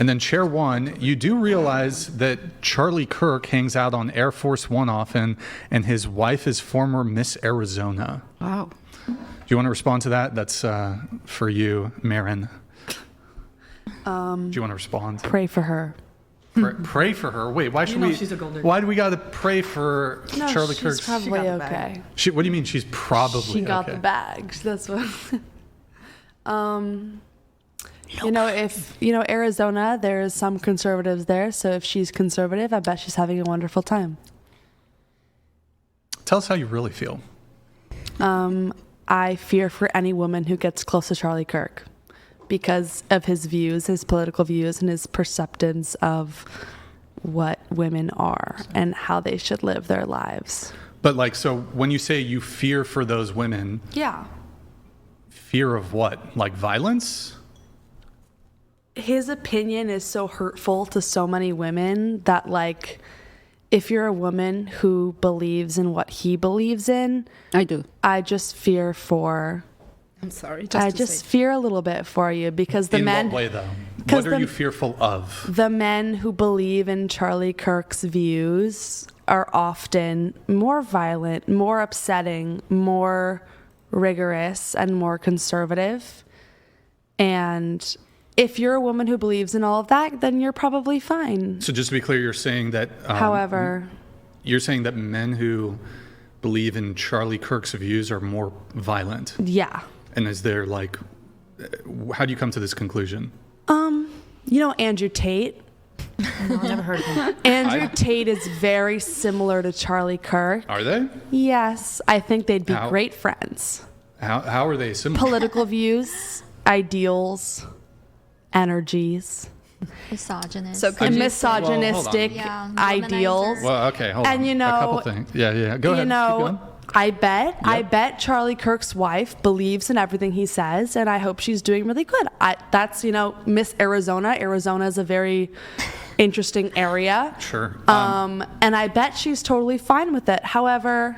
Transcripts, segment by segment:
And then chair one, you do realize that Charlie Kirk hangs out on Air Force One often, and his wife is former Miss Arizona. Wow. Do you want to respond to that? That's for you, Marin. Do you want to respond? Pray for her. Pray for her. Wait, why should we? She's a golden. Why do we got to pray for Charlie Kirk? She's probably got the okay. What do you mean she's probably She got okay? the bags. That's what. If Arizona, there's some conservatives there. So if she's conservative, I bet she's having a wonderful time. Tell us how you really feel. I fear for any woman who gets close to Charlie Kirk because of his views, his political views, and his perceptions of what women are and how they should live their lives. But so when you say you fear for those women, Yeah. fear of what? Like violence? His opinion is so hurtful to so many women that, if you're a woman who believes in what he believes in, I do. I just fear for... I'm sorry. I just fear a little bit for you because the In men... what way, though? 'cause What are you fearful of? The men who believe in Charlie Kirk's views are often more violent, more upsetting, more rigorous, and more conservative. And if you're a woman who believes in all of that, then you're probably fine. So just to be clear, you're saying that... However... You're saying that men who believe in Charlie Kirk's views are more violent. Yeah. And is there how do you come to this conclusion? Andrew Tate. No, I've never heard of him. Andrew Tate is very similar to Charlie Kirk. Are they? Yes, I think they'd be How? great friends. How are they similar? Political views, ideals, energies, Misogynist. So could and you- misogynistic Yeah, ideals. womanizer. Well, okay, hold And on. A couple things. Yeah. Go ahead. Keep going. I bet Charlie Kirk's wife believes in everything he says, and I hope she's doing really good. That's Miss Arizona. Arizona is a very interesting area. Sure. And I bet she's totally fine with it. However,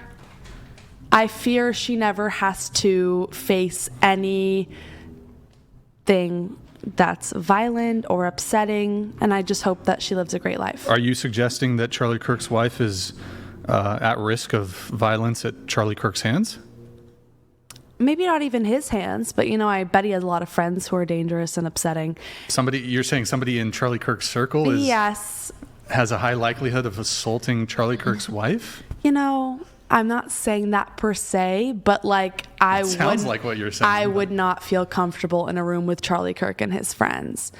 I fear she never has to face anything that's violent or upsetting, and I just hope that she lives a great life. Are you suggesting that Charlie Kirk's wife is at risk of violence at Charlie Kirk's hands? Maybe not even his hands, but I bet he has a lot of friends who are dangerous and upsetting. You're saying somebody in Charlie Kirk's circle has a high likelihood of assaulting Charlie Kirk's wife? I'm not saying that per se, but Sounds like what you're saying. I would not feel comfortable in a room with Charlie Kirk and his friends.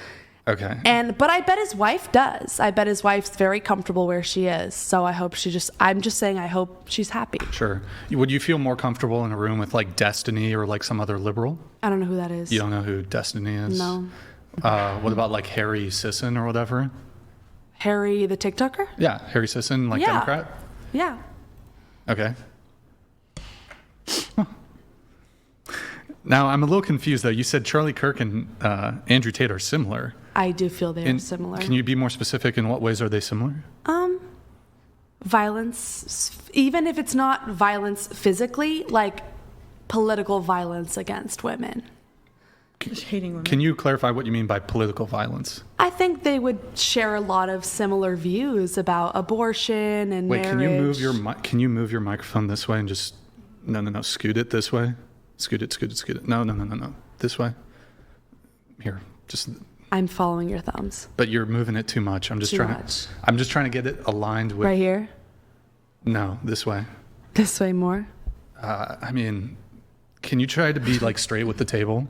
Okay. But I bet his wife does. I bet his wife's very comfortable where she is. So I hope I'm just saying I hope she's happy. Sure. Would you feel more comfortable in a room with Destiny or some other liberal? I don't know who that is. You don't know who Destiny is? No. What about Harry Sisson or whatever? Harry the TikToker? Yeah, Harry Sisson, Yeah. Democrat? Yeah. Okay. Huh. Now, I'm a little confused, though. You said Charlie Kirk and Andrew Tate are similar. I do feel they're similar. Can you be more specific? In what ways are they similar? Violence, even if it's not violence physically, political violence against women. Just hating women. Can you clarify what you mean by political violence? I think they would share a lot of similar views about abortion and Wait, marriage. can you move your microphone this way and just no, scoot it this way? Scoot it. No. This way. Here. Just I'm following your thumbs. But you're moving it too much. I'm just Too trying much. to get it aligned with Right here? No, this way. This way more? Can you try to be straight with the table?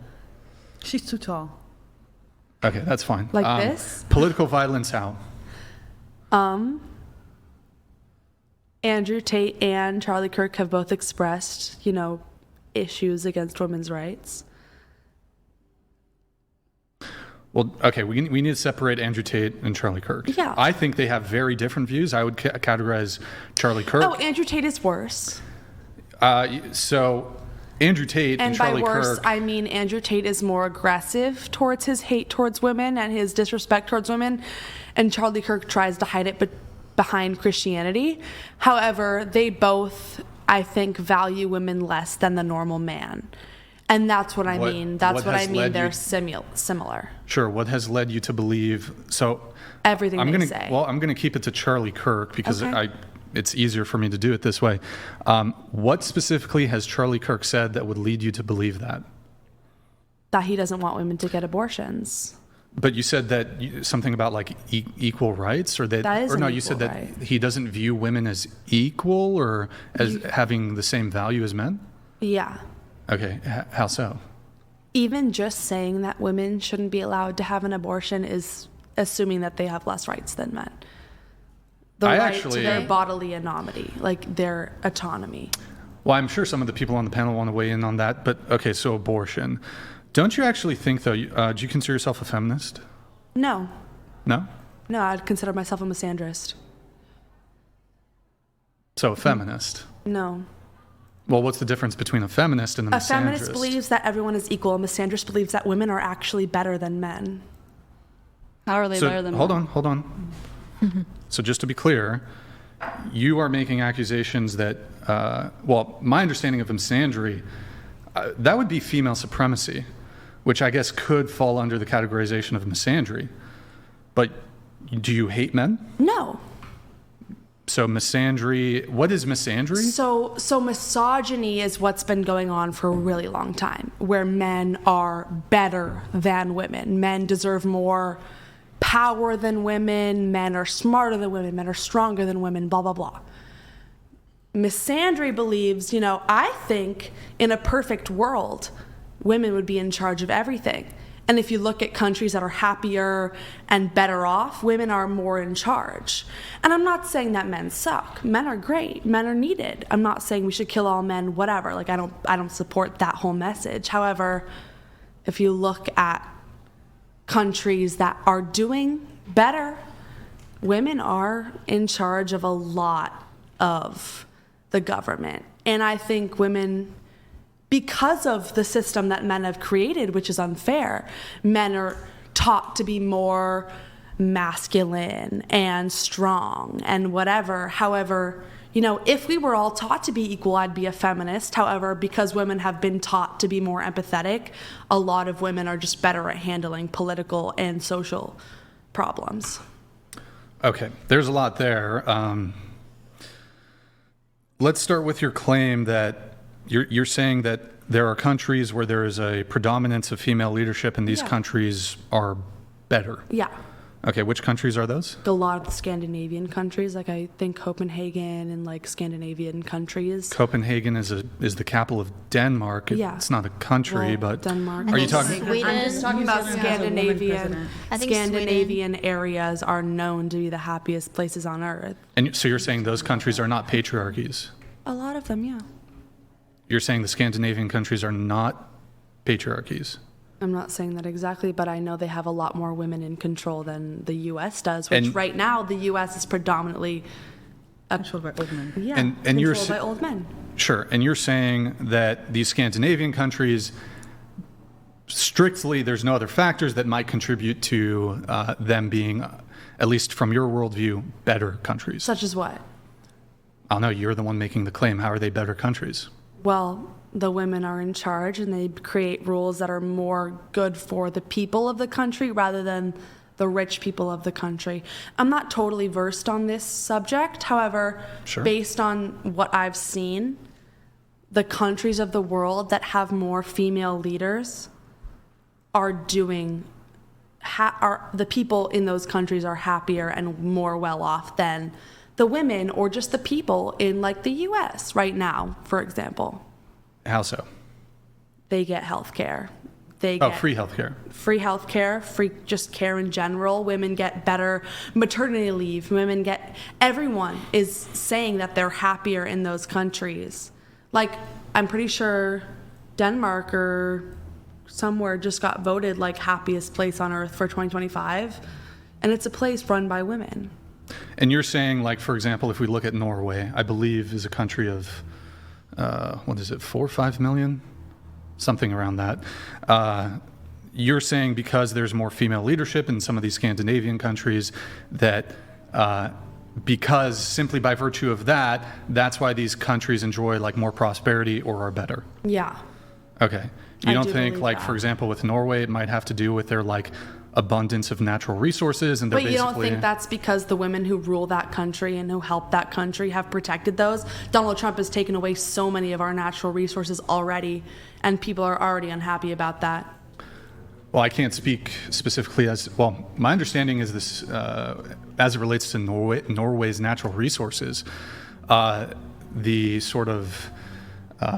She's too tall. Okay, that's fine. Like this? Political violence how? Andrew Tate and Charlie Kirk have both expressed, issues against women's rights. Well, okay, we need to separate Andrew Tate and Charlie Kirk. Yeah. I think they have very different views. I would categorize Charlie Kirk. Oh, Andrew Tate is worse. So Andrew Tate and Charlie by worse, Kirk. I mean Andrew Tate is more aggressive towards his hate towards women and his disrespect towards women, and Charlie Kirk tries to hide it behind Christianity. However, they both, I think, value women less than the normal man. And that's what I mean. That's what I has mean. led They're you- similar. Sure. What has led you to believe? So Everything I'm they gonna say. well, I'm gonna keep it to Charlie Kirk because Okay. it's easier for me to do it this way. What specifically has Charlie Kirk said that would lead you to believe that? That he doesn't want women to get abortions. But you said that something about like equal rights, or That is or an no, you said equal that right. he doesn't view women as equal or as having the same value as men. Yeah. Okay, how so? Even just saying that women shouldn't be allowed to have an abortion is assuming that they have less rights than men. The I right actually- to their bodily autonomy, like their autonomy. Well, I'm sure some of the people on the panel want to weigh in on that, but okay, so abortion. Don't you actually think, though, do you consider yourself a feminist? No. No? No, I'd consider myself a misandrist. So a feminist. No. Well, what's the difference between a feminist and a misandrist? A feminist believes that everyone is equal. A misandrist believes that women are actually better than men. How are they So, better than hold men? on, hold on. So just to be clear, you are making accusations that, well, my understanding of misandry, that would be female supremacy, which I guess could fall under the categorization of misandry. But do you hate men? No. So misandry, what is misandry? So misogyny is what's been going on for a really long time, where men are better than women. Men deserve more power than women. Men are smarter than women. Men are stronger than women, blah, blah, blah. Misandry believes, I think in a perfect world, women would be in charge of everything. And if you look at countries that are happier and better off, women are more in charge. And I'm not saying that men suck. Men are great. Men are needed. I'm not saying we should kill all men, whatever. Like I don't support that whole message. However, if you look at countries that are doing better, women are in charge of a lot of the government. And I think women, because of the system that men have created, which is unfair, men are taught to be more masculine and strong and whatever. However, if we were all taught to be equal, I'd be a feminist. However, because women have been taught to be more empathetic, a lot of women are just better at handling political and social problems. Okay, there's a lot there. Let's start with your claim that you're saying that there are countries where there is a predominance of female leadership and these Yeah. countries are better. Yeah. Okay, which countries are those? A lot of the Scandinavian countries, like I think Copenhagen and like Scandinavian countries. Copenhagen is the capital of Denmark. Yeah. It's not a country, Well, but Denmark. are you think talking? Sweden- I'm just Talking about New Zealand has a woman Scandinavian, president. I think Scandinavian areas are known to be the happiest places on earth. And so you're saying those countries are not patriarchies? A lot of them, yeah. You're saying the Scandinavian countries are not patriarchies? I'm not saying that exactly, but I know they have a lot more women in control than the U.S. does, which And- right now the U.S. is predominantly Controlled by old men. And you're controlled by old men. Sure, and you're saying that these Scandinavian countries, strictly, there's no other factors that might contribute to them being, at least from your worldview, better countries. Such as what? I'll know, you're the one making the claim. How are they better countries? Well, the women are in charge and they create rules that are more good for the people of the country rather than the rich people of the country. I'm not totally versed on this subject. However, Sure. based on what I've seen, the countries of the world that have more female leaders are doing, the people in those countries are happier and more well off than the women or just the people in like the US right now, for example. How so? They get health care. They Oh, get free healthcare. free health care, free just care in general. Women get better maternity leave. Everyone is saying that they're happier in those countries. Like, I'm pretty sure Denmark or somewhere just got voted like happiest place on earth for 2025. And it's a place run by women. And you're saying, like, for example, if we look at Norway, I believe is a country of, 4 or 5 million? Something around that. You're saying because there's more female leadership in some of these Scandinavian countries that because simply by virtue of that's why these countries enjoy like more prosperity or are better. Yeah. Okay. You I don't do think, believe like, that. for example, with Norway, it might have to do with their, like, abundance of natural resources, and they're But you basically... don't think that's because the women who rule that country and who help that country have protected those? Donald Trump has taken away so many of our natural resources already, and people are already unhappy about that. Well, I can't speak specifically as... Well, my understanding is this, as it relates to Norway's natural resources, the sort of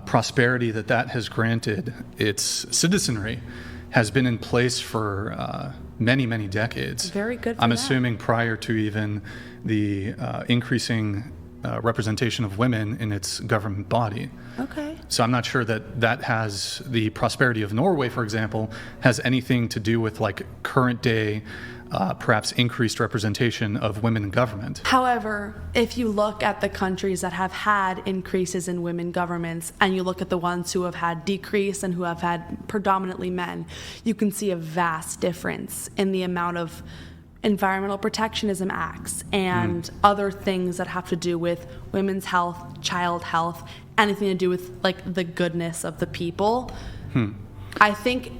prosperity that has granted its citizenry has been in place for many, many decades. Very good for I'm that. assuming prior to even the increasing representation of women in its government body. Okay. So I'm not sure that has the prosperity of Norway, for example, has anything to do with like current day, perhaps increased representation of women in government. However, if you look at the countries that have had increases in women governments and you look at the ones who have had decrease and who have had predominantly men, you can see a vast difference in the amount of environmental protectionism acts and other things that have to do with women's health, child health, anything to do with like the goodness of the people. I think,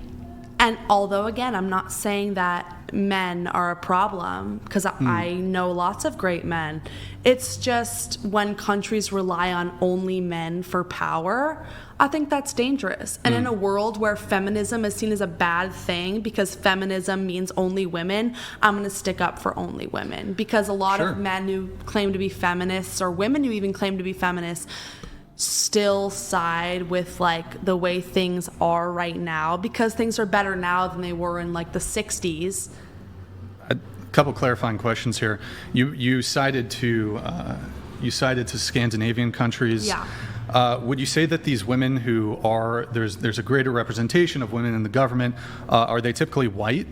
and although again, I'm not saying that men are a problem, because I know lots of great men. It's just when countries rely on only men for power, I think that's dangerous. And in a world where feminism is seen as a bad thing because feminism means only women, I'm going to stick up for only women. Because a lot Sure. of men who claim to be feminists, or women who even claim to be feminists, still side with like the way things are right now, because things are better now than they were in like the 60s. A couple clarifying questions here. You cited to Scandinavian countries. Yeah. Would you say that these women who are there's a greater representation of women in the government? Are they typically white?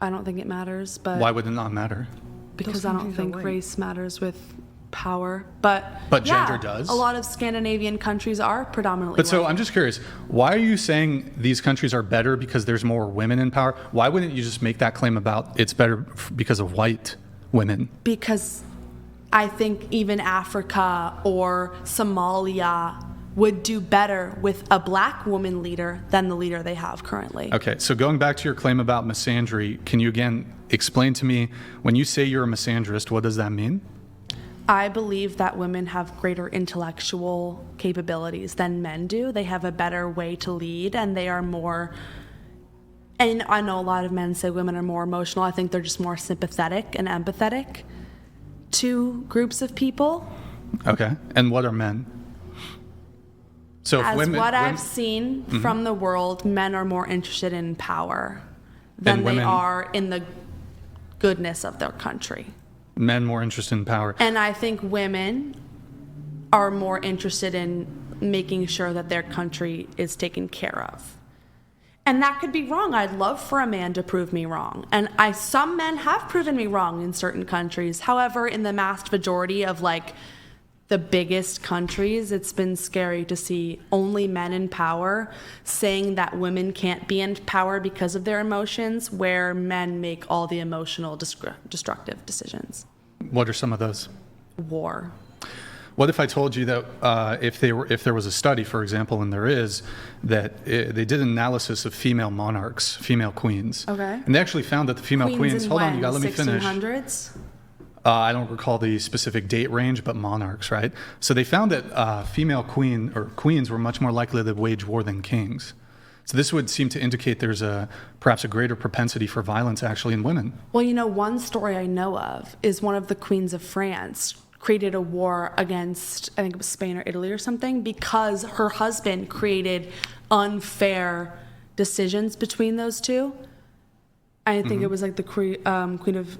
I don't think it matters, but Why would it not matter? because Those I don't countries are think white. race matters with power. But gender yeah, does? A lot of Scandinavian countries are predominantly But so white. I'm just curious, why are you saying these countries are better because there's more women in power? Why wouldn't you just make that claim about it's better because of white women? Because I think even Africa or Somalia would do better with a black woman leader than the leader they have currently. Okay, so going back to your claim about misandry, can you again explain to me, when you say you're a misandrist, what does that mean? I believe that women have greater intellectual capabilities than men do. They have a better way to lead, and they are more... And I know a lot of men say women are more emotional. I think they're just more sympathetic and empathetic to groups of people. Okay, and what are men? So if As women, what women- I've seen from the world, men are more interested in power than And they women- are in the goodness of their country. men more interested in power. And I think women are more interested in making sure that their country is taken care of. And that could be wrong. I'd love for a man to prove me wrong. And some men have proven me wrong in certain countries. However, in the vast majority of like the biggest countries, it's been scary to see only men in power saying that women can't be in power because of their emotions, where men make all the emotional destructive decisions. What are some of those? War. What if I told you that if there was a study, for example, and there is, that they did an analysis of female monarchs, female queens. Okay. And they actually found that the female queens, in hold on, when? you got to let me finish. 1600s? I don't recall the specific date range, but monarchs, right? So they found that female queens were much more likely to wage war than kings. So this would seem to indicate there's perhaps a greater propensity for violence actually in women. Well, you know, one story I know of is one of the queens of France created a war against, I think it was Spain or Italy or something, because her husband created unfair decisions between those two. I think it was like the queen of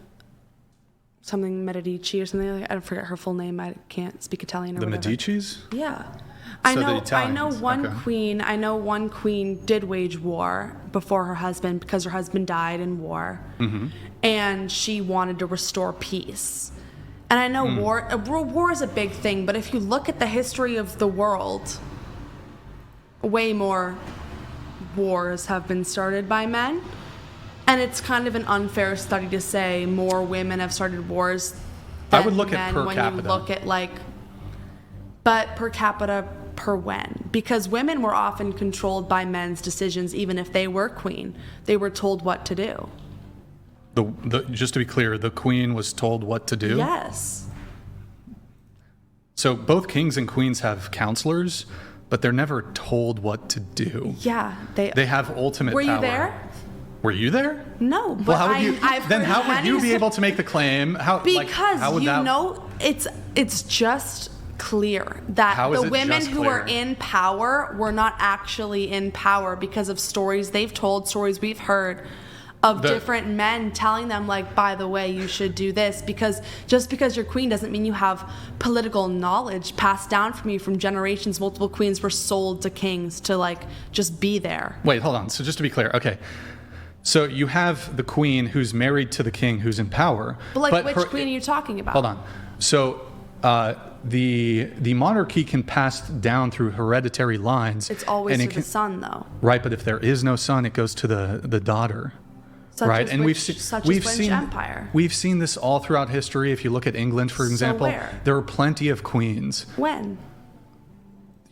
something Medici or something like that. I forget her full name. I can't speak Italian or The whatever. Medicis? Yeah. So the I know Italians, one okay. queen, did wage war before her husband because her husband died in war. Mm-hmm. And she wanted to restore peace. And I know war is a big thing, but if you look at the history of the world, way more wars have been started by men. And it's kind of an unfair study to say more women have started wars than I would look at men per when capita. you look at like, but per capita per when, because women were often controlled by men's decisions, even if they were queen. They were told what to do. Just to be clear, the queen was told what to do? Yes. So both kings and queens have counselors, but they're never told what to do. Yeah. They have ultimate power. Were you there? Were you there? No, but Well, how would I've then heard how would you many be able to make the claim? Because how would you that, know, it's just clear that How is the it women just who are clear? in power were not actually in power because of stories they've told, stories we've heard of different men telling them, like, by the way, you should do this, because just because you're queen doesn't mean you have political knowledge passed down from you from generations. Multiple queens were sold to kings to, like, just be there. Wait, hold on. So just to be clear, okay. So you have the queen who's married to the king who's in power. But, like, which queen are you talking about? Hold on. So the monarchy can pass down through hereditary lines. It's always and to the son, though. Right, but if there is no son, it goes to the daughter. Such right, as and which, such as French Empire. We've seen this all throughout history. If you look at England, for example, where? there are plenty of queens. When?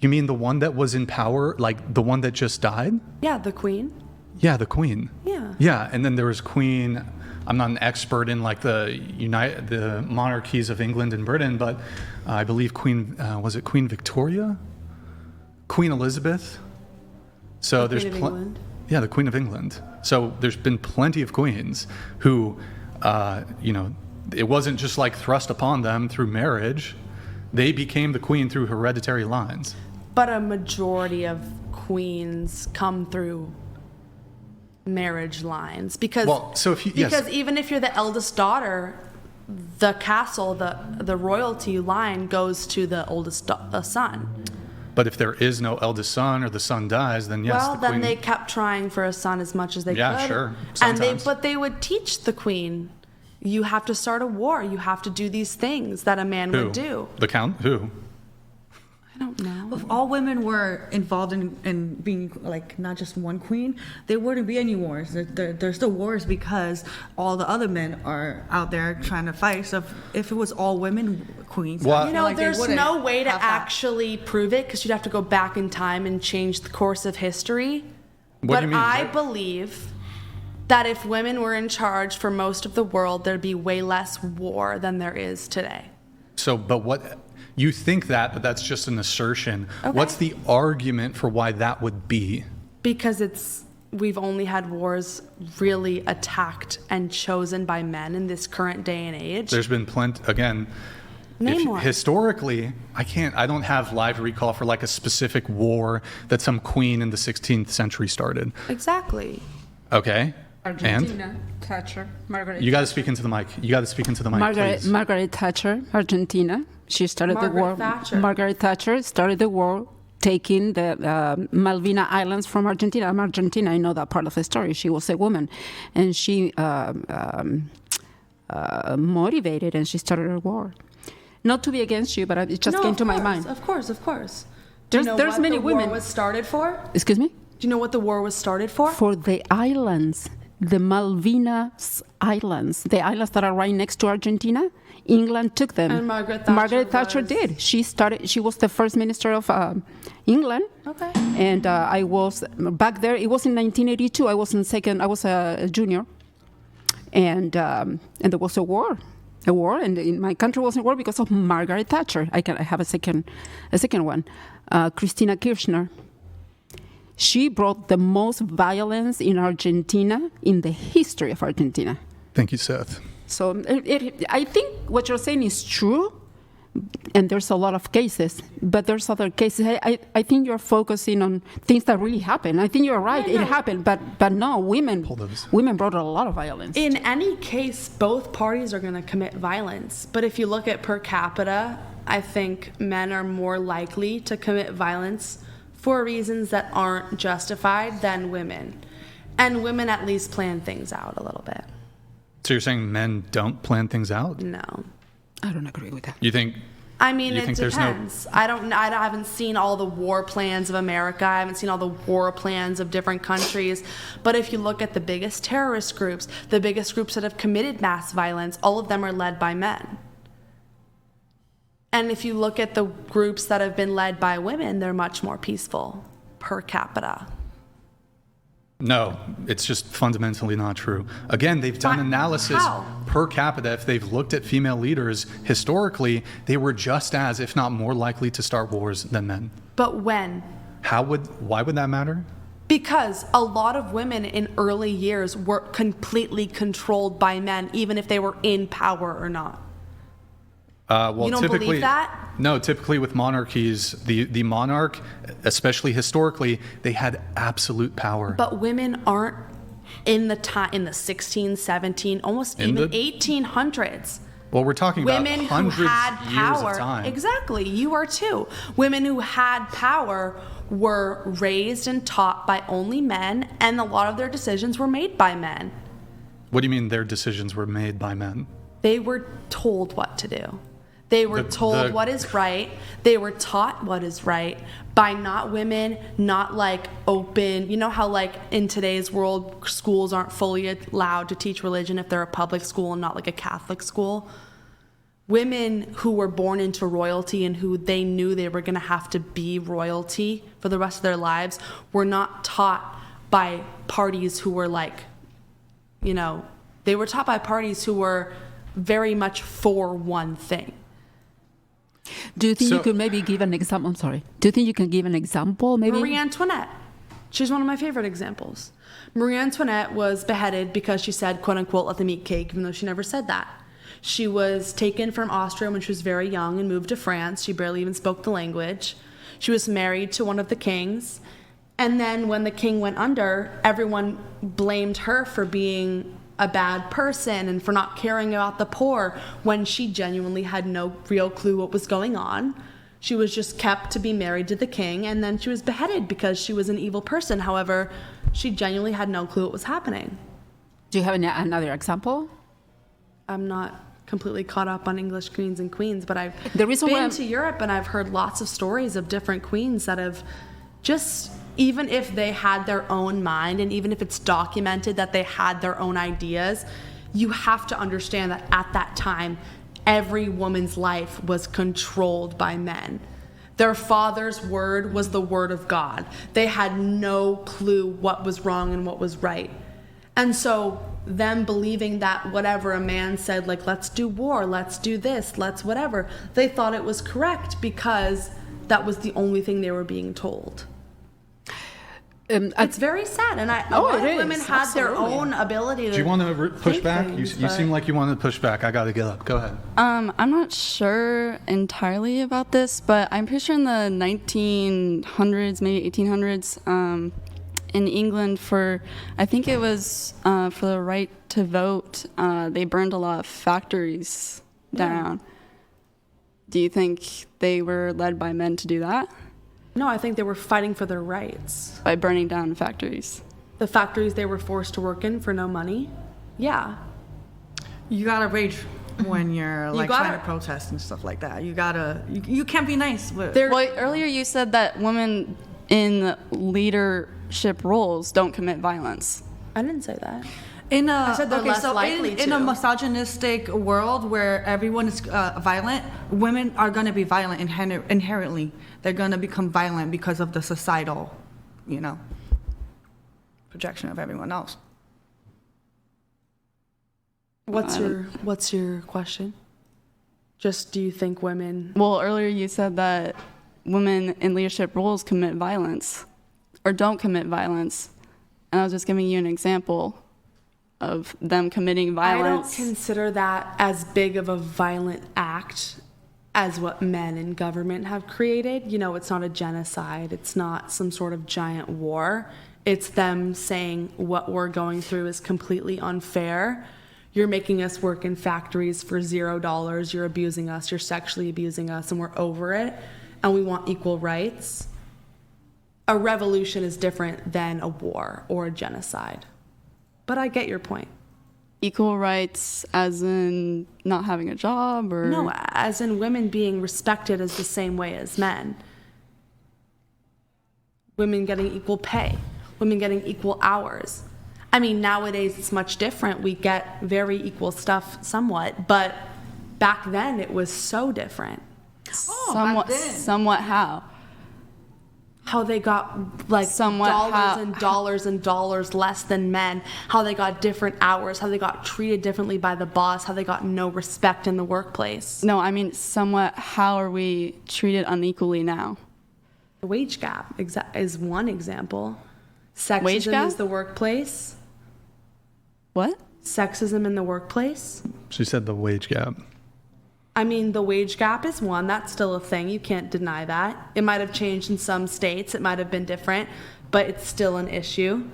You mean the one that was in power, like the one that just died? Yeah, the queen. Yeah, the queen. Yeah. Yeah, and then there was Queen. I'm not an expert in like the monarchies of England and Britain, but I believe was it Queen Victoria? Queen Elizabeth? So The Queen of England? Yeah, the Queen of England. So there's been plenty of queens who, it wasn't just like thrust upon them through marriage. They became the queen through hereditary lines. But a majority of queens come through marriage lines because even if you're the eldest daughter, the castle, the royalty line goes to the oldest son. But if there is no eldest son or the son dies, then yes, well, the then queen... they kept trying for a son as much as they could. Yeah, sure. And but they would teach the queen, you have to start a war. You have to do these things that a man would do. The count? Who? I don't know. If all women were involved in being, like, not just one queen, there wouldn't be any wars. There's still wars because all the other men are out there trying to fight. So if it was all women queens, Well, there's no way to actually prove it because you'd have to go back in time and change the course of history. What do you mean? I believe that if women were in charge for most of the world, there'd be way less war than there is today. So, but what... You think that, but that's just an assertion. Okay. What's the argument for why that would be? Because we've only had wars really attacked and chosen by men in this current day and age. There's been plenty, again, Name one. Historically, I don't have live recall for like a specific war that some queen in the 16th century started. Exactly. Okay. Argentina, Thatcher, Margaret. You got to speak into the mic. Please. Margaret Thatcher, Argentina. She started the war. Margaret Thatcher started the war, taking the Malvina Islands from Argentina. I'm Argentina. I know that part of the story. She was a woman, and she motivated, and she started a war. Not to be against you, but it just came to my mind. Of course. There's what many the women. war was started for? Excuse me? Do you know what the war was started for? For the islands, the Malvinas Islands, the islands that are right next to Argentina. England took them. And Margaret Thatcher did. She was the first minister of England. Okay. And I was back there. It was in 1982. I was a junior, and there was a war, and in my country was in war because of Margaret Thatcher. I have a second one, Christina Kirchner. She brought the most violence in Argentina in the history of Argentina. Thank you, Seth. So I think what you're saying is true, and there's a lot of cases, but there's other cases. I think you're focusing on things that really happened. I think you're right, it happened, but no, women brought a lot of violence. In any case, both parties are going to commit violence. But if you look at per capita, I think men are more likely to commit violence for reasons that aren't justified than women. And women at least plan things out a little bit. So you're saying men don't plan things out? No. I don't agree with that. You think? I mean, you it think depends. I haven't seen all the war plans of America. I haven't seen all the war plans of different countries. But if you look at the biggest terrorist groups, the biggest groups that have committed mass violence, all of them are led by men. And if you look at the groups that have been led by women, they're much more peaceful per capita. No, it's just fundamentally not true. Again, they've done But analysis how? per capita. If they've looked at female leaders historically, they were just as, if not more likely to start wars than men. But when? Why would that matter? Because a lot of women in early years were completely controlled by men, even if they were in power or not. Well, You don't typically, believe that? No, typically with monarchies, the monarch, especially historically, they had absolute power. But women aren't in the 16, 17, almost In even the- 1800s. Well, we're talking Women about who hundreds had of years power, of time. exactly, you are too. Women who had power were raised and taught by only men, and a lot of their decisions were made by men. What do you mean their decisions were made by men? They were told what to do. They were told what is right. They were taught what is right by not women, not like open. You know how like in today's world, schools aren't fully allowed to teach religion if they're a public school and not like a Catholic school? Women who were born into royalty and who they knew they were going to have to be royalty for the rest of their lives were not taught by parties who were like, they were taught by parties who were very much for one thing. Do you think you So- could maybe give an example? I'm sorry. Do you think you can give an example? Maybe. Marie Antoinette. She's one of my favorite examples. Marie Antoinette was beheaded because she said, quote unquote, let them eat cake, even though she never said that. She was taken from Austria when she was very young and moved to France. She barely even spoke the language. She was married to one of the kings. And then when the king went under, everyone blamed her for being a bad person and for not caring about the poor when she genuinely had no real clue what was going on. She was just kept to be married to the king, and then she was beheaded because she was an evil person. However, she genuinely had no clue what was happening. Do you have another example? I'm not completely caught up on English kings and queens, but I've The reason why been I'm- to Europe and I've heard lots of stories of different queens that have just, even if they had their own mind and even if it's documented that they had their own ideas, you have to understand that at that time, every woman's life was controlled by men. Their father's word was the word of God. They had no clue what was wrong and what was right. And so them believing that whatever a man said, like, let's do war, let's do this, let's whatever, they thought it was correct because that was the only thing they were being told. It's very sad, and a lot of it is, women had their absolutely. own ability to Do you want to push think back? things, You but- seem like you want to push back. I got to get up. Go ahead. I'm not sure entirely about this, but I'm pretty sure in the 1900s, maybe 1800s, in England I think it was for the right to vote, they burned a lot of factories down. Do you think they were led by men to do that? No, I think they were fighting for their rights. By burning down factories? The factories they were forced to work in for no money. Yeah. You gotta rage when you're like gotta- trying to protest and stuff like that. You can't be nice. Well, earlier you said that women in leadership roles don't commit violence. I didn't say that. I said they're less likely in a to. misogynistic world where everyone is violent, women are going to be violent inherently. They're going to become violent because of the societal, projection of everyone else. What's your question? Just do you think women? Well, earlier you said that women in leadership roles commit violence or don't commit violence. And I was just giving you an example of them committing I don't violence. consider that as big of a violent act as what men in government have created. It's not a genocide. It's not some sort of giant war. It's them saying what we're going through is completely unfair. You're making us work in factories for $0. You're abusing us. You're sexually abusing us, and we're over it. And we want equal rights. A revolution is different than a war or a genocide. But I get your point. Equal rights as in not having a job or... No, as in women being respected as the same way as men. Women getting equal pay. Women getting equal hours. I mean, nowadays it's much different. We get very equal stuff somewhat, but back then it was so different. Somewhat how? How they got like Somewhat dollars and dollars less than men, how they got different hours, how they got treated differently by the boss, how they got no respect in the workplace. No, I mean somewhat how are we treated unequally now? The wage gap is one example. Sexism Wage gap? is the workplace. What? Sexism in the workplace. She said the wage gap. I mean, the wage gap is one. That's still a thing. You can't deny that. It might have changed in some states. It might have been different, but it's still an issue.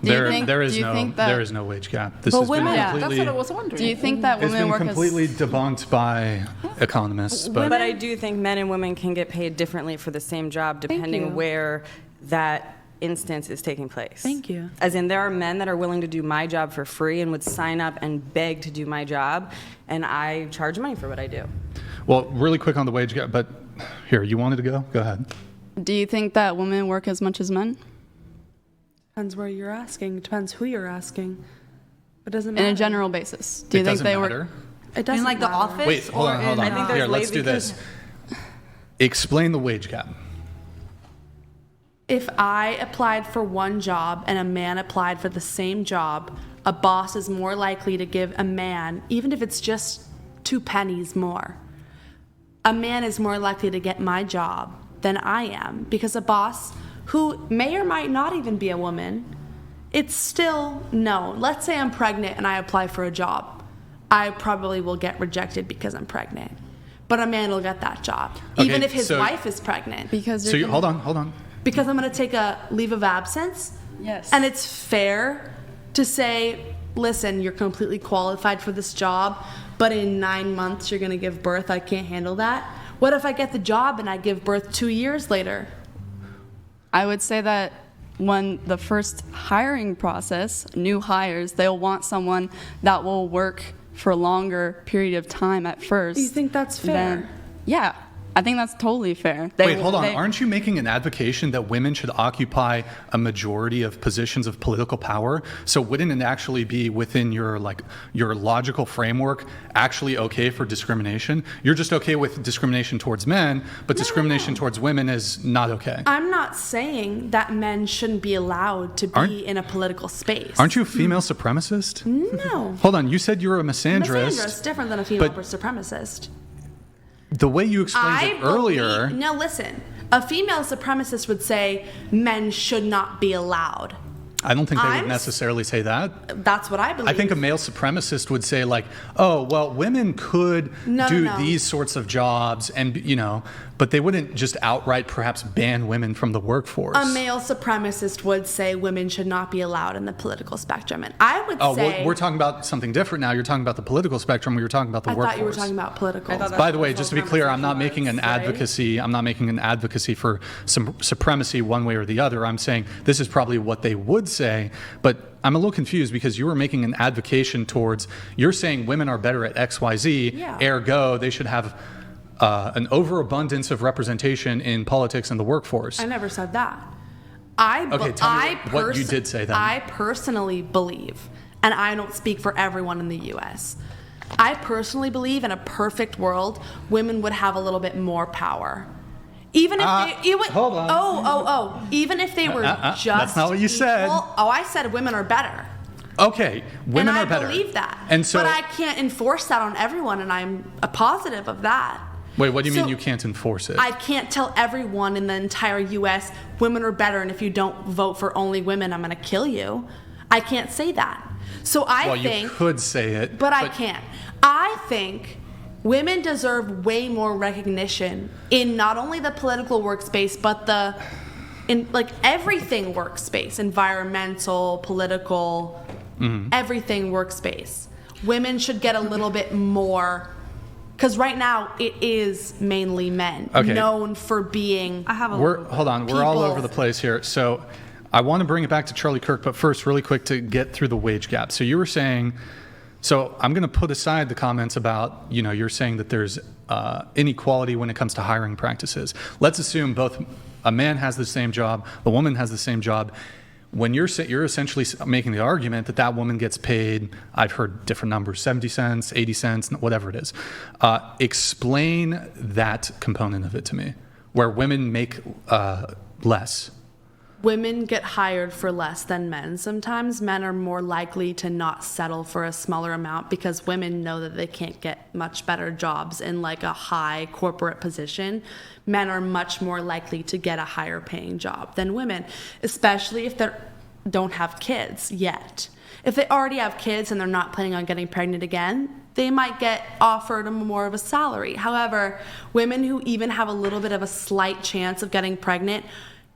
There is no wage gap. This has been that's completely, what I was wondering. Do you think that it's women been work completely debunked by economists. But But I do think men and women can get paid differently for the same job you. depending where that instance is taking place. Thank you. As in, there are men that are willing to do my job for free and would sign up and beg to do my job, and I charge money for what I do. well, really quick on the wage gap. But here, you wanted to go? Go ahead. Do you think that women work as much as men? Depends where you're asking. Depends who you're asking. It doesn't In matter. a general basis. Do you It think doesn't they matter. work? It doesn't In like the matter. office. Wait, hold on, hold on. I think Here, there's let's do this. Explain the wage gap. If I applied for one job and a man applied for the same job, a boss is more likely to give a man, even if it's just 2 pennies more, a man is more likely to get my job than I am, because a boss who may or might not even be a woman, it's still known. Let's say I'm pregnant and I apply for a job. I probably will get rejected because I'm pregnant. But a man will get that job, even Okay, if his so- wife is pregnant. Because So you, hold on. Because I'm going to take a leave of absence. Yes. And it's fair to say, listen, you're completely qualified for this job, but in 9 months you're going to give birth. I can't handle that. What if I get the job and I give birth 2 years later? I would say that when the first hiring process, new hires, they'll want someone that will work for a longer period of time at first. You think that's fair? Yeah, I think that's totally fair. Wait, hold on. Aren't you making an advocation that women should occupy a majority of positions of political power? So wouldn't it actually be within your logical framework actually okay for discrimination? You're just okay with discrimination towards men, but discrimination towards women is not okay. I'm not saying that men shouldn't be allowed to be in a political space. Aren't you a female supremacist? No. Hold on. You said you're a misandrist. Misandrist, different than a female but- supremacist. The way you explained it earlier. No, listen. A female supremacist would say men should not be allowed. I don't think they would I'm- necessarily say that. That's what I believe. I think a male supremacist would say like, oh, well, women could do these sorts of jobs and, but they wouldn't just outright perhaps ban women from the workforce. A male supremacist would say women should not be allowed in the political spectrum. And I would Oh, say... we're talking about something different now. You're talking about the political spectrum. We were talking about the I workforce. thought you were talking about political. By the way, just to be clear, I'm not making an advocacy. I'm not making an advocacy for some supremacy one way or the other. I'm saying this is probably what they would say, but I'm a little confused because you were making an advocation towards, you're saying women are better at XYZ, Yeah. ergo they should have an overabundance of representation in politics and the workforce. I never said that. Okay, tell me what you did say then. I personally believe, and I don't speak for everyone in the U.S., I personally believe in a perfect world, women would have a little bit more power. Even if they, hold on. even if they were just that's not what you said. equal- Oh, I said women are better. Okay, women and are better. I believe that. And so, but I can't enforce that on everyone, and I'm a positive of that. wait, what do you mean So, you can't enforce it? I can't tell everyone in the entire U.S. women are better, and if you don't vote for only women, I'm going to kill you. I can't say that. So I well, think... you could say it. But I can't. I think women deserve way more recognition in not only the political workspace, but in like everything workspace, environmental, political, everything workspace. Women should get a little bit more, because right now it is mainly men known for being. Hold on, we're all over the place here. So I want to bring it back to Charlie Kirk, but first, really quick, to get through the wage gap. So you were saying, so I'm going to put aside the comments about, you're saying that there's inequality when it comes to hiring practices. Let's assume both a man has the same job, the woman has the same job. when you're essentially making the argument that woman gets paid, I've heard different numbers, 70 cents, 80 cents, whatever it is. Explain that component of it to me, where women make less. Women get hired for less than men. Sometimes men are more likely to not settle for a smaller amount because women know that they can't get much better jobs in like a high corporate position. Men are much more likely to get a higher paying job than women, especially if they don't have kids yet. If they already have kids and they're not planning on getting pregnant again, they might get offered more of a salary. However, women who even have a little bit of a slight chance of getting pregnant,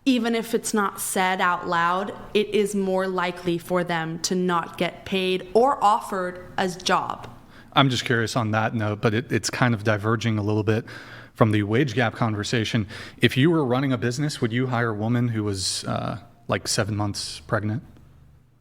even if it's not said out loud, it is more likely for them to not get paid or offered as job. I'm just curious on that note, but it's kind of diverging a little bit from the wage gap conversation. If you were running a business, would you hire a woman who was like 7 months pregnant?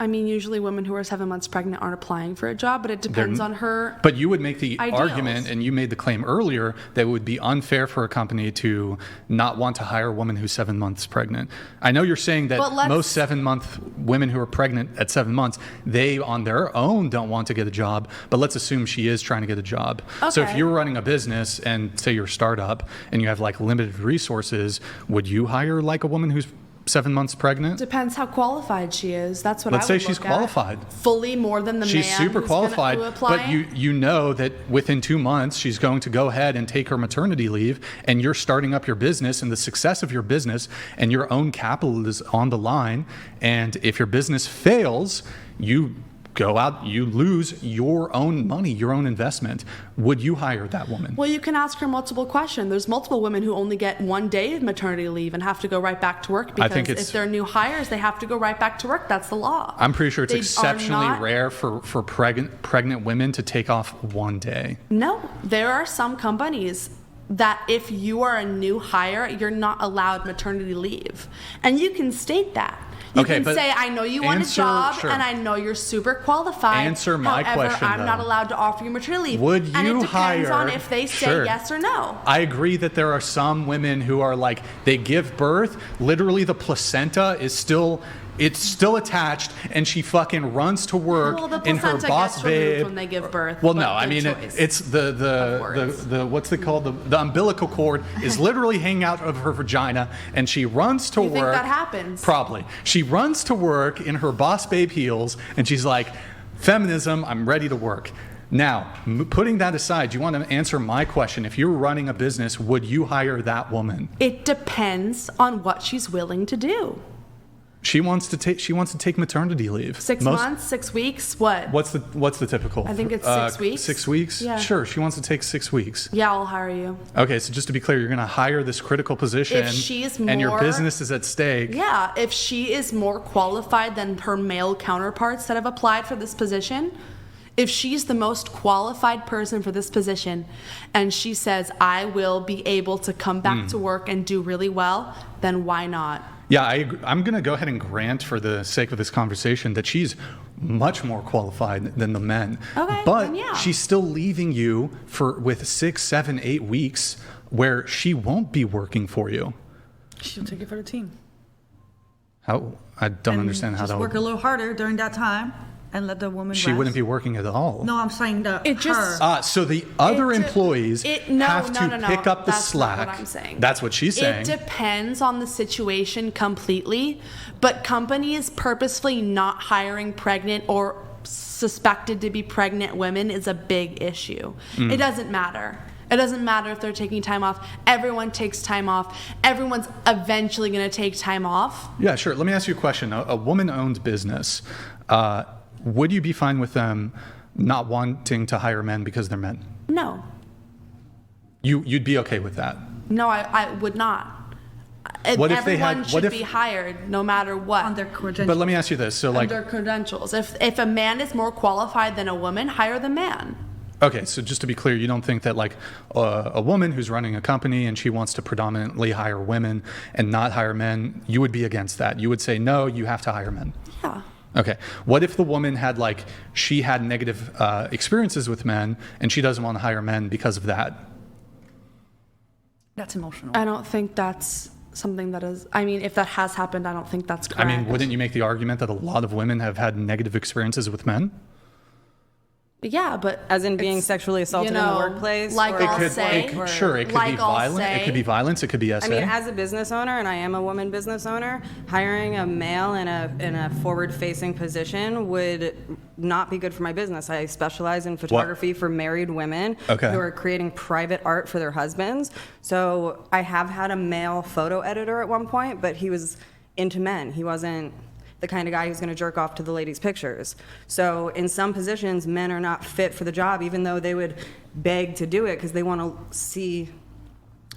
I mean, usually women who are 7 months pregnant aren't applying for a job, but it depends on her. But you would make the ideals. argument, and you made the claim earlier, that it would be unfair for a company to not want to hire a woman who's 7 months pregnant. I know you're saying that most 7-month women who are pregnant at 7 months, they on their own don't want to get a job, but let's assume she is trying to get a job. Okay. So if you're running a business and say you're a startup and you have like limited resources, would you hire like a woman who's 7 months pregnant? Depends how qualified she is. That's what Let's I would say she's look qualified. At. Fully more than the she's man super who's qualified, gonna apply. but you know that within 2 months she's going to go ahead and take her maternity leave, and you're starting up your business and the success of your business and your own capital is on the line. And if your business fails, you go out, you lose your own money, your own investment. Would you hire that woman? Well, you can ask her multiple questions. There's multiple women who only get 1 day of maternity leave and have to go right back to work because if they're new hires, they have to go right back to work. That's the law. I'm pretty sure it's exceptionally rare for pregnant women to take off 1 day. No, there are some companies that if you are a new hire, you're not allowed maternity leave. And you can state that. You can say, I know you want a job, and I know you're super qualified. Answer my question, I'm not allowed to offer you maternity leave. Would you hire? And it depends on if they say yes or no. I agree that there are some women who are like, they give birth, literally the placenta is still... It's still attached, and she fucking runs to work in her boss babe. When they give birth. Well, no, I mean it's the what's it called? The umbilical cord is literally hanging out of her vagina, and she runs to work. You think that happens? Probably. She runs to work in her boss babe heels, and she's like, "Feminism, I'm ready to work." Now, putting that aside, do you want to answer my question? If you're running a business, would you hire that woman? It depends on what she's willing to do. She wants to take maternity leave. 6 months, 6 weeks, what? What's the typical? I think it's 6 weeks. 6 weeks? Yeah. Sure, she wants to take 6 weeks. Yeah, I'll hire you. Okay, so just to be clear, you're going to hire this critical position, and your business is at stake. Yeah, if she is more qualified than her male counterparts that have applied for this position, if she's the most qualified person for this position, and she says, I will be able to come back to work and do really well, then why not? Yeah, I'm going to go ahead and grant, for the sake of this conversation, that she's much more qualified than the men. Okay, but then yeah. She's still leaving you with 6, 7, 8 weeks where she won't be working for you. She'll take it for the team. How? I don't understand how that would work a little harder during that time and let the woman She rest. wouldn't be working at all. No, I'm saying her. So the other employees have to pick up the slack. That's not what I'm saying. That's what she's saying. It depends on the situation completely, but companies purposefully not hiring pregnant or suspected to be pregnant women is a big issue. It doesn't matter. It doesn't matter if they're taking time off. Everyone takes time off. Everyone's eventually going to take time off. Yeah, sure. Let me ask you a question. A woman-owned business, would you be fine with them not wanting to hire men because they're men? No. You'd be okay with that? No, I would not. Everyone should be hired no matter what. On their credentials. But let me ask you this. So, on their credentials. If a man is more qualified than a woman, hire the man. Okay, so just to be clear, you don't think that like a woman who's running a company and she wants to predominantly hire women and not hire men, you would be against that? You would say, no, you have to hire men? Yeah. Okay. What if the woman she had negative experiences with men and she doesn't want to hire men because of that? That's emotional. I don't think that's something that is, I mean, if that has happened, I don't think that's I correct. mean, wouldn't you make the argument that a lot of women have had negative experiences with men? Yeah, but As in being it's, sexually assaulted in the workplace? like or- I'll say, Sure, it could like be I'll violent. It say- could be violence. It could be SA. I mean, as a business owner, and I am a woman business owner, hiring a male in a forward-facing position would not be good for my business. I specialize in photography for married women Okay. who are creating private art for their husbands. So I have had a male photo editor at one point, but he was into men. He wasn't the kind of guy who's going to jerk off to the ladies' pictures. So in some positions, men are not fit for the job, even though they would beg to do it because they want to see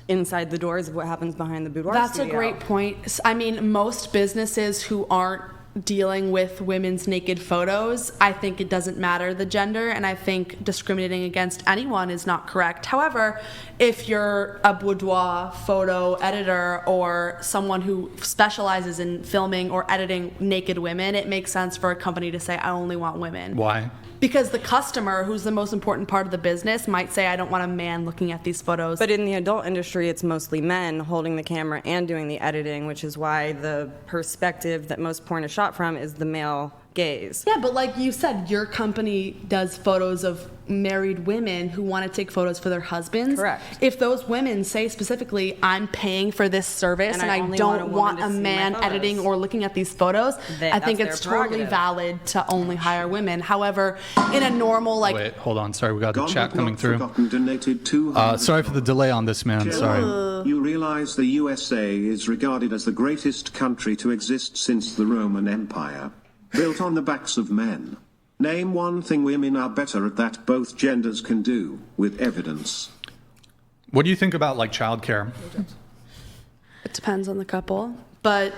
inside the doors of what happens behind the boudoir That's studio. a great point. I mean, most businesses who aren't dealing with women's naked photos, I think it doesn't matter the gender, and I think discriminating against anyone is not correct. However, if you're a boudoir photo editor or someone who specializes in filming or editing naked women, it makes sense for a company to say, I only want women. Why? Because the customer, who's the most important part of the business, might say, I don't want a man looking at these photos. But in the adult industry, it's mostly men holding the camera and doing the editing, which is why the perspective that most porn is shot from is the male gaze. Yeah, but like you said, your company does photos of married women who want to take photos for their husbands. Correct. If those women say specifically, I'm paying for this service And and I I only don't want want a woman to a see my man photos. editing or looking at these photos, I think that's it's their totally prerogative. valid to only hire women. However, in a normal, like, Wait, hold on. Sorry, we got the Gone chat but coming not through. forgotten donated 200. Sorry for the delay on this, man. Sorry. You realize the USA is regarded as the greatest country to exist since the Roman Empire. Built on the backs of men. Name one thing women are better at that both genders can do, with evidence. What do you think about like childcare? it depends on the couple. But,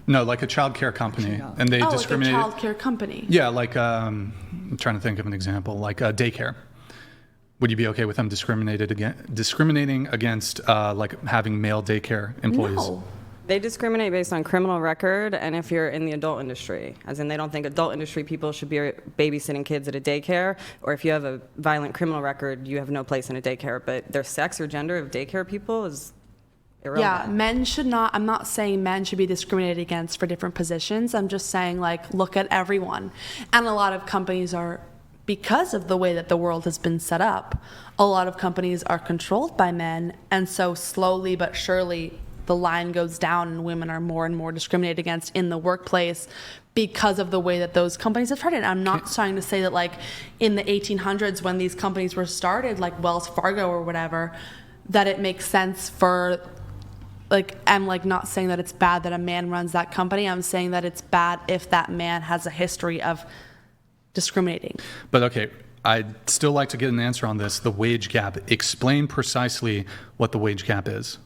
No, like a childcare company, and they like a discriminate. childcare company. Yeah, like I'm trying to think of an example, like daycare. Would you be okay with them discriminating against like having male daycare employees? No. They discriminate based on criminal record and if you're in the adult industry, as in they don't think adult industry people should be babysitting kids at a daycare, or if you have a violent criminal record, you have no place in a daycare. But their sex or gender of daycare people is irrelevant. Yeah, men should not, I'm not saying men should be discriminated against for different positions. I'm just saying, like, look at everyone. And a lot of companies are, because of the way that the world has been set up, a lot of companies are controlled by men. And so slowly but surely, the line goes down and women are more and more discriminated against in the workplace because of the way that those companies have started. I'm not trying to say that, like, in the 1800s when these companies were started, like Wells Fargo or whatever, that it makes sense for, like, I'm like not saying that it's bad that a man runs that company. I'm saying that it's bad if that man has a history of discriminating. But okay, I'd still like to get an answer on this. The wage gap. Explain precisely what the wage gap is.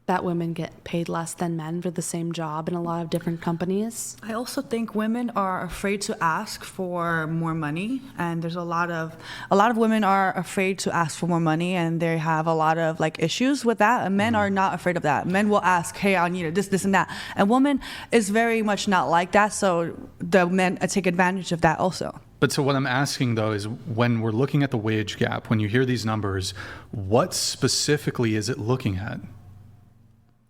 That women get paid less than men for the same job in a lot of different companies. I also think women are afraid to ask for more money, and there's a lot of women are afraid to ask for more money, and they have a lot of like issues with that. And men are not afraid of that. Men will ask, "Hey, I need this, and that." And woman is very much not like that, so the men take advantage of that also. But so what I'm asking though is when we're looking at the wage gap, when you hear these numbers, what specifically is it looking at?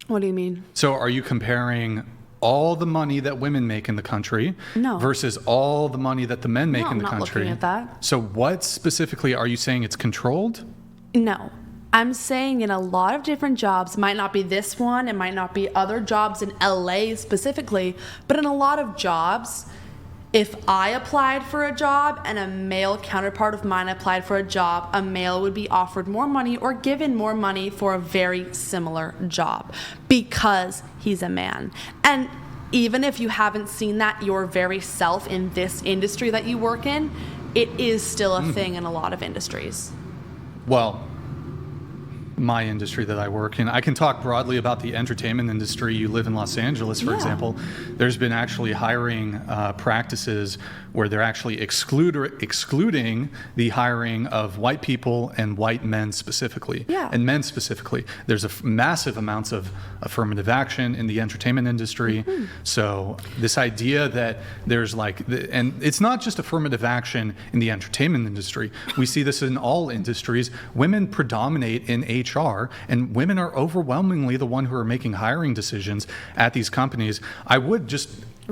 What do you mean? So are you comparing all the money that women make in the country No. versus all the money that the men make No, in the I'm not country? looking at that. So what specifically are you saying it's controlled? No. I'm saying in a lot of different jobs, might not be this one, it might not be other jobs in LA specifically, but in a lot of jobs, if I applied for a job and a male counterpart of mine applied for a job, a male would be offered more money or given more money for a very similar job because he's a man. And even if you haven't seen that your very self in this industry that you work in, it is still a thing in a lot of industries. Well, my industry that I work in. I can talk broadly about the entertainment industry. You live in Los Angeles, for Yeah. example. There's been actually hiring practices where they're actually excluding the hiring of white people and white men specifically, Yeah. and men specifically. There's massive amounts of affirmative action in the entertainment industry. So this idea that there's like, and it's not just affirmative action in the entertainment industry. We see this in all industries. Women predominate in HR, and women are overwhelmingly the one who are making hiring decisions at these companies.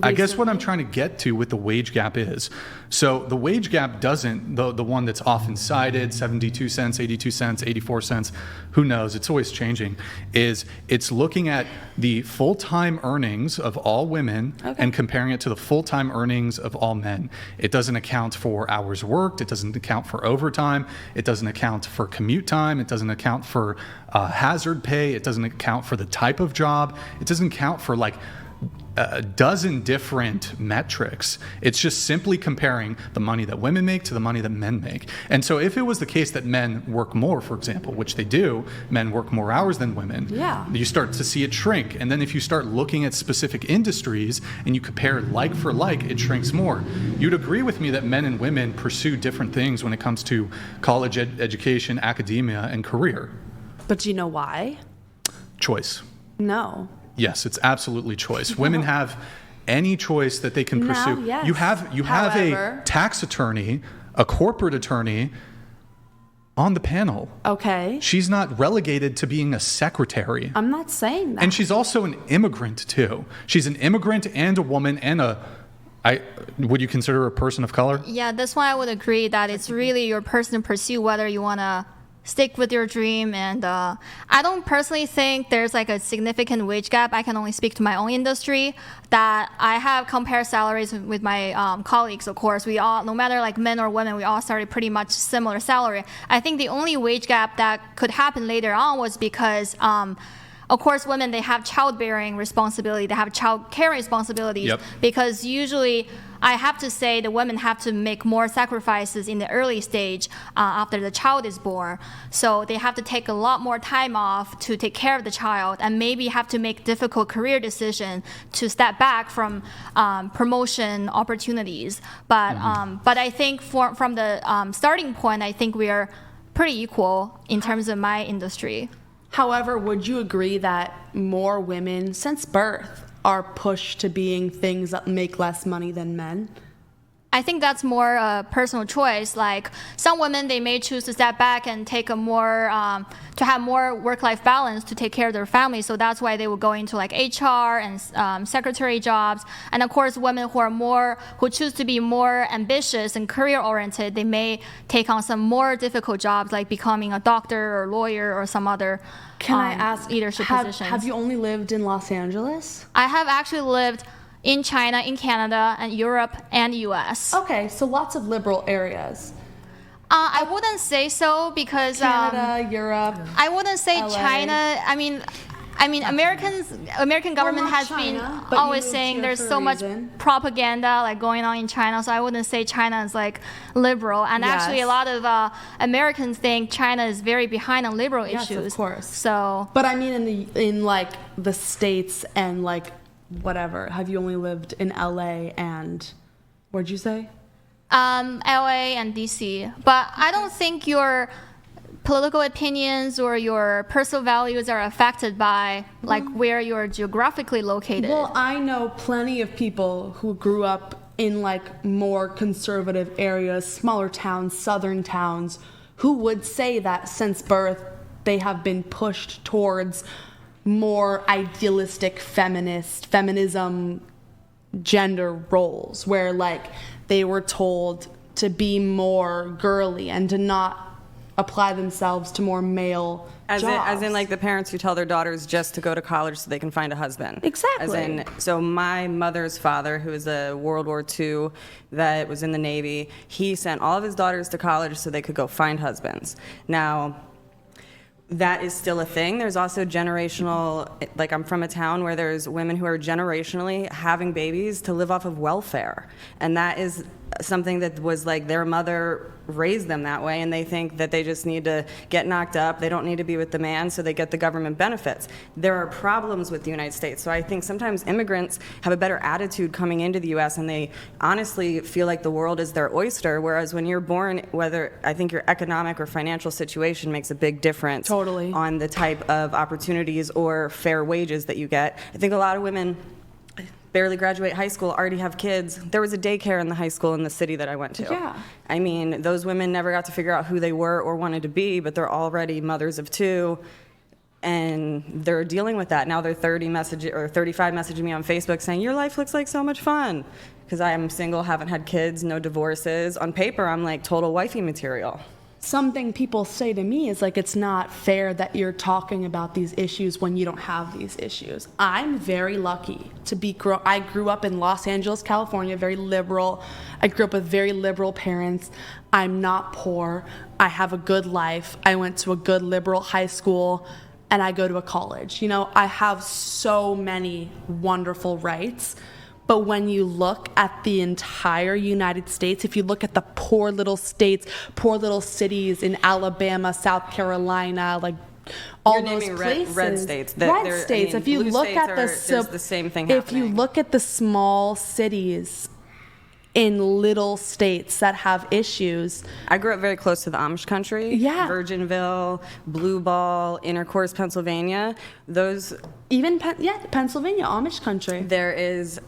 I guess what I'm trying to get to with the wage gap is, so the wage gap doesn't, the one that's often cited, 72 cents, 82 cents, 84 cents, who knows, it's always changing, is it's looking at the full-time earnings of all women and comparing it to the full-time earnings of all men. It doesn't account for hours worked, it doesn't account for overtime, it doesn't account for commute time, it doesn't account for hazard pay, it doesn't account for the type of job, it doesn't account for like a dozen different metrics. It's just simply comparing the money that women make to the money that men make. And so if it was the case that men work more, for example, which they do, men work more hours than women, you start to see it shrink. And then if you start looking at specific industries and you compare like for like, it shrinks more. You'd agree with me that men and women pursue different things when it comes to college education, academia, and career. But do you know why? Choice. No. Yes, it's absolutely choice. Women have any choice that they can pursue. Yes. You have However, a tax attorney, a corporate attorney on the panel. Okay. She's not relegated to being a secretary. I'm not saying that. And she's also an immigrant too. She's an immigrant and a woman and would you consider her a person of color? Yeah, that's why I would agree that it's really your personal pursuit whether you want to stick with your dream. And I don't personally think there's like a significant wage gap. I can only speak to my own industry, that I have compared salaries with my colleagues. Of course, we all, no matter like men or women, we all started pretty much similar salary. I think the only wage gap that could happen later on was because of course, women, they have childbearing responsibility, they have child care responsibilities, because usually I have to say the women have to make more sacrifices in the early stage after the child is born. So they have to take a lot more time off to take care of the child and maybe have to make difficult career decisions to step back from promotion opportunities. But I think from the starting point, I think we are pretty equal in terms of my industry. However, would you agree that more women, since birth, are pushed to being things that make less money than men? I think that's more a personal choice. Like some women, they may choose to step back and take a more, to have more work-life balance to take care of their family. So that's why they will go into like HR and secretary jobs. And of course, women who choose to be more ambitious and career-oriented, they may take on some more difficult jobs, like becoming a doctor or lawyer or some other Can I ask, leadership positions. Have you only lived in Los Angeles? I have actually lived in China, in Canada, and Europe, and US. Okay, so lots of liberal areas. I wouldn't say so because Canada, Europe. I wouldn't say LA. China. I mean, American government has China, been but you always moved saying here there's for a so much reason. propaganda like going on in China. So I wouldn't say China is like liberal. And actually, a lot of Americans think China is very behind on liberal issues. Yes, of course. So, But I mean, in like the States and like whatever, have you only lived in LA and where'd you say? LA and DC. But I don't think your political opinions or your personal values are affected by like where you're geographically located. Well, I know plenty of people who grew up in like more conservative areas, smaller towns, southern towns, who would say that since birth they have been pushed towards more idealistic feminism gender roles, where like they were told to be more girly and to not apply themselves to more male jobs. As in like the parents who tell their daughters just to go to college so they can find a husband. Exactly. As in, so my mother's father, who was a World War II that was in the Navy, he sent all of his daughters to college so they could go find husbands. Now, that is still a thing. There's also generational, like I'm from a town where there's women who are generationally having babies to live off of welfare. And that is something that was like their mother raised them that way, and they think that they just need to get knocked up. They don't need to be with the man, so they get the government benefits. There are problems with the United States. So I think sometimes immigrants have a better attitude coming into the U.S., and they honestly feel like the world is their oyster, whereas when you're born, whether I think your economic or financial situation makes a big difference on the type of opportunities or fair wages that you get. I think a lot of women barely graduate high school, already have kids. There was a daycare in the high school in the city that I went to. Yeah. I mean, those women never got to figure out who they were or wanted to be, but they're already mothers of 2, and they're dealing with that. Now they're 35 messaging me on Facebook saying, your life looks like so much fun. Because I am single, haven't had kids, no divorces. On paper, I'm like total wifey material. Something people say to me is like, it's not fair that you're talking about these issues when you don't have these issues. I'm very lucky to be, I grew up in Los Angeles, California, very liberal. I grew up with very liberal parents. I'm not poor. I have a good life. I went to a good liberal high school, and I go to a college. You know, I have so many wonderful rights. But when you look at the entire United States, if you look at the poor little states, poor little cities in Alabama, South Carolina, like all You're those naming places, red states. Red states. If you blue look states at there's the same thing if you happening. look at the small cities in little states that have issues, I grew up very close to the Amish country. Yeah. Virginville, Blue Ball, Intercourse, Pennsylvania. Those, even Pennsylvania, Amish country. there is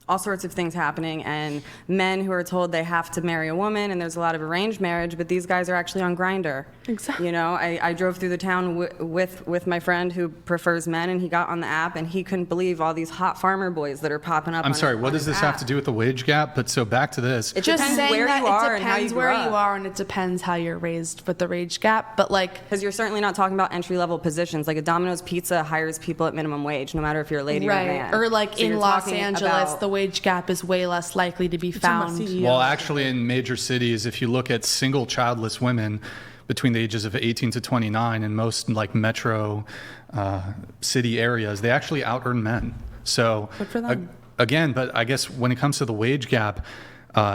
all sorts of things happening, and men who are told they have to marry a woman, and there's a lot of arranged marriage, but these guys are actually on Grindr. Exactly. You know, I drove through the town with my friend who prefers men, and he got on the app, and he couldn't believe all these hot farmer boys that are popping up. I'm sorry, what does this have to do with the wage gap? But so back to this. It Just depends saying where that you are it and how you depends grew where up. you are, and it depends how you're raised with the wage gap. But like, Because you're certainly not talking about entry-level positions. Like a Domino's Pizza hires people at minimum wage, no matter if you're a lady or a man. or like So in you're Los talking Angeles, about- the wage gap is way less likely to be found. Well, actually, in major cities, if you look at single childless women between the ages of 18 to 29 in most like metro city areas, they actually out-earn men. So Good for them. again, but I guess when it comes to the wage gap,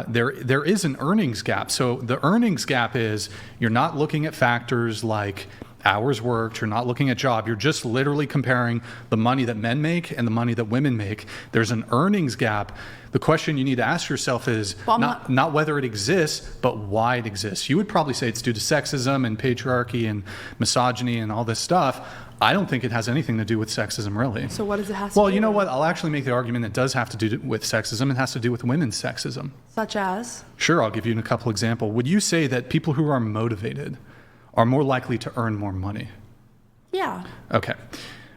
there is an earnings gap. So the earnings gap is you're not looking at factors like hours worked, you're not looking at job, you're just literally comparing the money that men make and the money that women make. There's an earnings gap. The question you need to ask yourself is not whether it exists, but why it exists. You would probably say it's due to sexism and patriarchy and misogyny and all this stuff. I don't think it has anything to do with sexism, really. So what does it have to do Well, you know with? what? I'll actually make the argument it does have to do with sexism. It has to do with women's sexism. Such as? Sure, I'll give you a couple examples. Would you say that people who are motivated are more likely to earn more money? Yeah. Okay.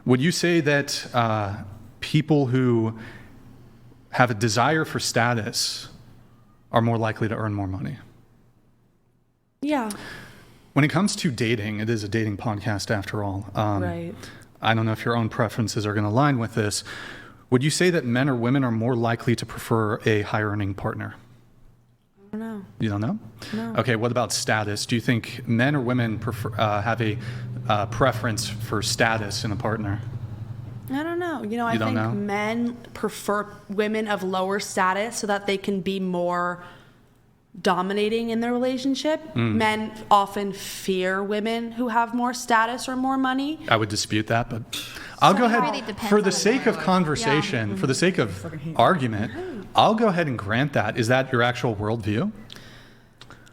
Would you say that people who have a desire for status are more likely to earn more money? Yeah. When it comes to dating, it is a dating podcast after all. Right. I don't know if your own preferences are going to align with this. Would you say that men or women are more likely to prefer a high earning partner? I don't know. You don't know? No. Okay, what about status? Do you think men or women have a preference for status in a partner? I don't know. You know, I You don't think know? men prefer women of lower status so that they can be more dominating in their relationship. Men often fear women who have more status or more money. I would dispute that, but I'll go it ahead. really depends For on the the sake of marriage. conversation, for the sake of argument, I'll go ahead and grant that. Is that your actual worldview?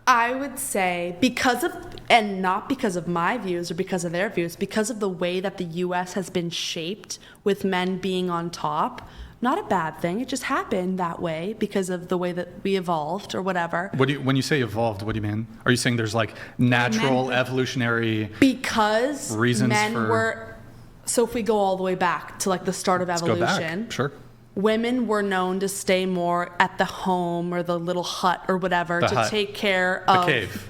I would say because of, and not because of my views or because of their views, because of the way that the U.S. has been shaped with men being on top. Not a bad thing. It just happened that way because of the way that we evolved or whatever. When you say evolved, what do you mean? Are you saying there's like natural evolutionary? Because Reasons men for- were, so if we go all the way back to like the start of Let's go evolution, back. Sure. women were known to stay more at the home or the little hut or whatever The to hut. take care The of cave.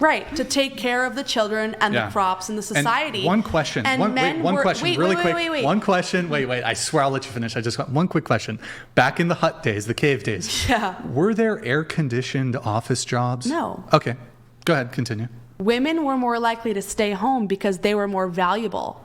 Right, to take care of the children and Yeah. the crops and the society. And one question. And One men question. wait, really wait, quick. Wait, wait. One question. Wait. I swear I'll let you finish. I just got one quick question. Back in the hut days, the cave days. Yeah. Were there air-conditioned office jobs? No. Okay. Go ahead. Continue. Women were more likely to stay home because they were more valuable.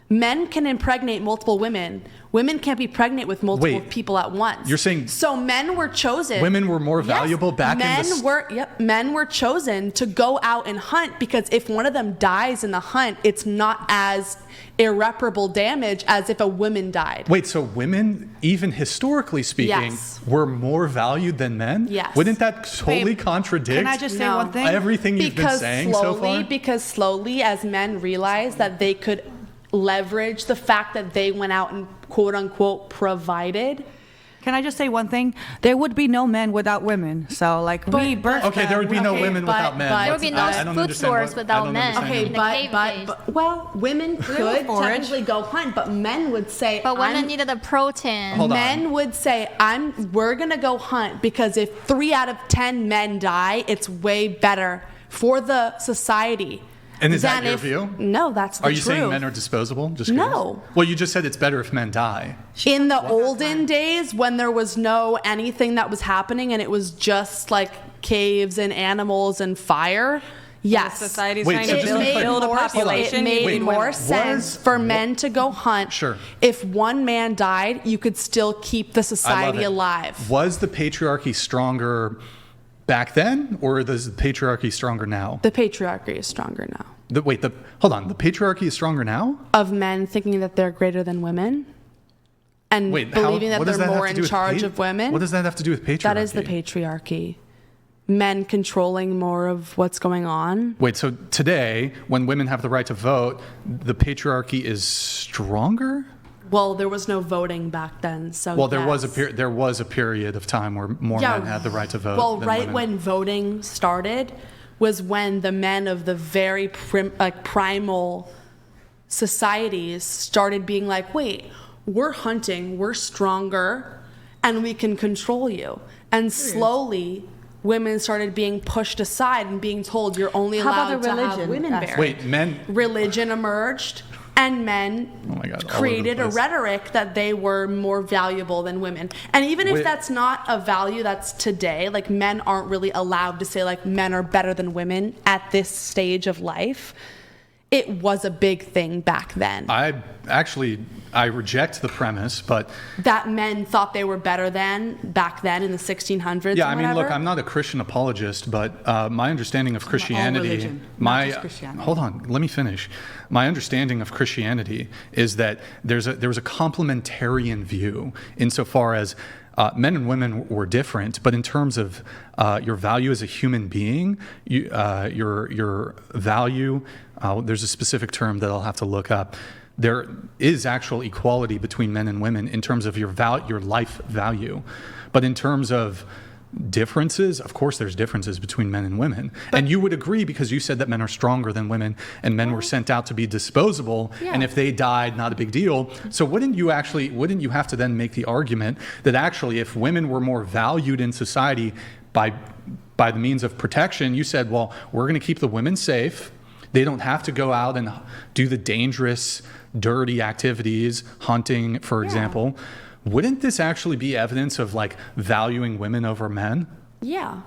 Men can impregnate multiple women. Women can't be pregnant with multiple Wait, people at once. you're saying so men were chosen. women were more valuable back in the Men were chosen to go out and hunt because if one of them dies in the hunt, it's not as irreparable damage as if a woman died. Wait, so women, even historically speaking, Yes. were more valued than men? Yes. Wouldn't that totally Babe, contradict Can I just say No. one thing? everything you've been saying so far? Because slowly, as men realized that they could leverage the fact that they went out quote unquote provided. Can I just say one thing? There would be no men without women. So like we birthed Okay, there would be no women without men. There would be no I don't food understand source what- without I don't men. understand Okay, in the cave days. but well, women could forage. technically go hunt, but men would say, But women I'm- needed the protein. Hold on. men would say, we're gonna go hunt because if 3 out of 10 men die, it's way better for the society. And is that than your if- view? No, that's the Are you truth. saying men are disposable? Just curious. No. Well, you just said it's better if men die. In the olden days, when there was no anything that was happening and it was just like caves and animals and fire, yes. Society's Wait, trying so to just to be made clear- build a more- population. It made Wait, more was- sense for men to go hunt. Sure. If one man died, you could still keep the I love society it. alive. Was the patriarchy stronger back then, or is the patriarchy stronger now? The patriarchy is stronger now. Hold on. The patriarchy is stronger now? Of men thinking that they're greater than women and believing that what does they're have more to do in with charge of women. What does that have to do with patriarchy? That is the patriarchy. Men controlling more of what's going on. Wait, so today, when women have the right to vote, the patriarchy is stronger? Well, there was no voting back then, so Well, there yes. was a period of time where more men had the right to vote. Well, than right women. when voting started was when the men of the very primal societies started being like, wait, we're hunting, we're stronger, and we can control you. And slowly, women started being pushed aside and being told you're only How about allowed the to have religion women aspect? bear. Wait, men. Religion emerged, and men Oh my God, all over the created a place. rhetoric that they were more valuable than women. And even if Wait. that's not a value that's today, like men aren't really allowed to say like men are better than women at this stage of life. It was a big thing back then. I reject the premise, but that men thought they were better than back then in the 1600s. yeah, I and mean, look, whatever. I'm not a Christian apologist, but my understanding of Christianity, religion, not just Christianity. hold on, let me finish. My understanding of Christianity is that there was a complementarian view insofar as men and women were different, but in terms of your value as a human being, your value, there's a specific term that I'll have to look up. There is actual equality between men and women in terms of your life value, but in terms of differences, of course there's differences between men and women. And you would agree because you said that men are stronger than women and men were sent out to be disposable, and if they died, not a big deal. So wouldn't you have to then make the argument that actually if women were more valued in society by the means of protection, you said, well, we're going to keep the women safe. They don't have to go out and do the dangerous, dirty activities, hunting, for example. Wouldn't this actually be evidence of like valuing women over men? Yeah.